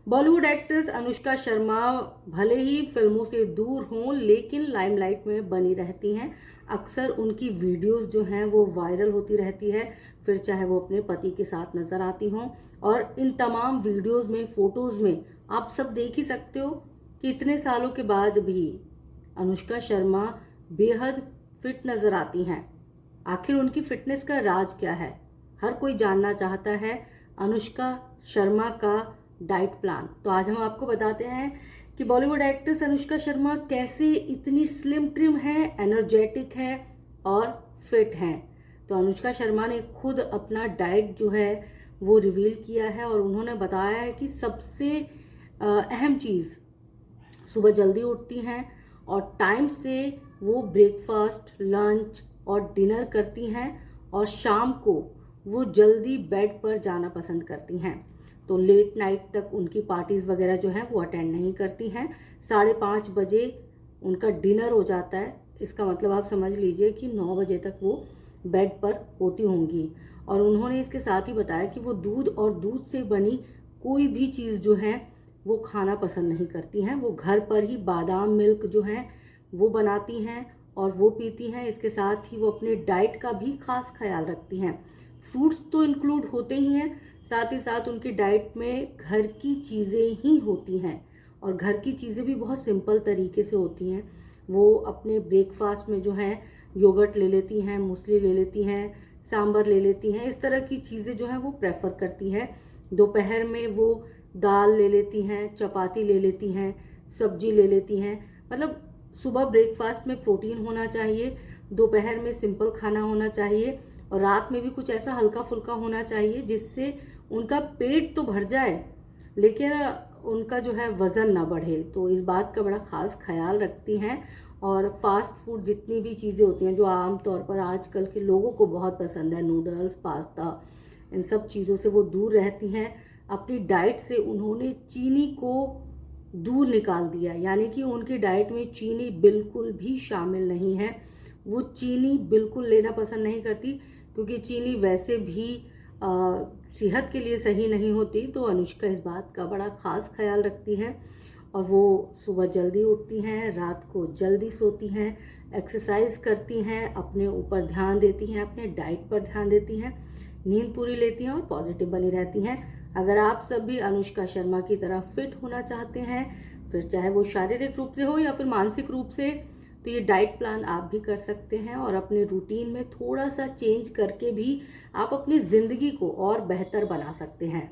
Bollywood actress Anushka Sharma भले ही फिल्मों से दूर हों लेकिन लाइमलाइट में बनी रहती हैं। अक्सर उनकी वीडियोस जो हैं वो वायरल होती रहती है, फिर चाहे वो अपने पति के साथ नजर आती हों। और इन तमाम वीडियोस में, फोटोज में आप सब देख ही सकते हो कि इतने सालों के बाद भी अनुष्का शर्मा बेहद फिट नजर आती हैं। आखिर उनकी फिटनेस का राज क्या है? हर कोई जानना चाहता है अनुष्का शर्मा का डाइट प्लान। तो आज हम आपको बताते हैं कि बॉलीवुड एक्ट्रेस अनुष्का शर्मा कैसे इतनी स्लिम ट्रिम है, एनर्जेटिक है और फिट हैं। तो अनुष्का शर्मा ने खुद अपना डाइट जो है वो रिवील किया है और उन्होंने बताया है कि सबसे अहम चीज़, सुबह जल्दी उठती हैं और टाइम से वो ब्रेकफास्ट, लंच और डिनर करती हैं और शाम को वो जल्दी बेड पर जाना पसंद करती हैं। तो लेट नाइट तक उनकी पार्टीज वगैरह जो है वो अटेंड नहीं करती हैं। 5:30 बजे उनका डिनर हो जाता है। इसका मतलब आप समझ लीजिए कि 9 बजे तक वो बेड पर होती होंगी। और उन्होंने इसके साथ ही बताया कि वो दूध और दूध से बनी कोई भी चीज़ जो है वो खाना पसंद नहीं करती हैं। वो घर पर ही बादाम मिल्क जो है वो बनाती हैं और वो पीती हैं। इसके साथ ही वो अपने डाइट का भी खास ख्याल रखती हैं। फ्रूट्स तो इंक्लूड होते ही हैं, साथ ही साथ उनकी डाइट में घर की चीज़ें ही होती हैं और घर की चीज़ें भी बहुत सिंपल तरीके से होती हैं। वो अपने ब्रेकफास्ट में जो है योगर्ट ले लेती हैं, मूसली ले लेती हैं, सांभर ले लेती हैं। इस तरह की चीज़ें जो हैं वो प्रेफर करती है। दोपहर में वो दाल ले लेती हैं, चपाती ले लेती हैं, सब्जी ले लेती हैं। मतलब सुबह ब्रेकफास्ट में प्रोटीन होना चाहिए, दोपहर में सिंपल खाना होना चाहिए और रात में भी कुछ ऐसा हल्का फुल्का होना चाहिए जिससे उनका पेट तो भर जाए लेकिन उनका जो है वज़न ना बढ़े। तो इस बात का बड़ा ख़ास ख्याल रखती हैं। और फास्ट फूड जितनी भी चीज़ें होती हैं जो आम तौर पर आजकल के लोगों को बहुत पसंद है, नूडल्स, पास्ता, इन सब चीज़ों से वो दूर रहती हैं। अपनी डाइट से उन्होंने चीनी को दूर निकाल दिया, यानी कि उनकी डाइट में चीनी बिल्कुल भी शामिल नहीं है। वो चीनी बिल्कुल लेना पसंद नहीं करती क्योंकि चीनी वैसे भी सेहत के लिए सही नहीं होती। तो अनुष्का इस बात का बड़ा ख़ास ख्याल रखती हैं और वो सुबह जल्दी उठती हैं, रात को जल्दी सोती हैं, एक्सरसाइज करती हैं, अपने ऊपर ध्यान देती हैं, अपने डाइट पर ध्यान देती हैं, नींद पूरी लेती हैं और पॉजिटिव बनी रहती हैं। अगर आप सब भी अनुष्का शर्मा की तरह फिट होना चाहते हैं, फिर चाहे वो शारीरिक रूप से हो या फिर मानसिक रूप से, तो ये डाइट प्लान आप भी कर सकते हैं और अपने रूटीन में थोड़ा सा चेंज करके भी आप अपनी ज़िंदगी को और बेहतर बना सकते हैं।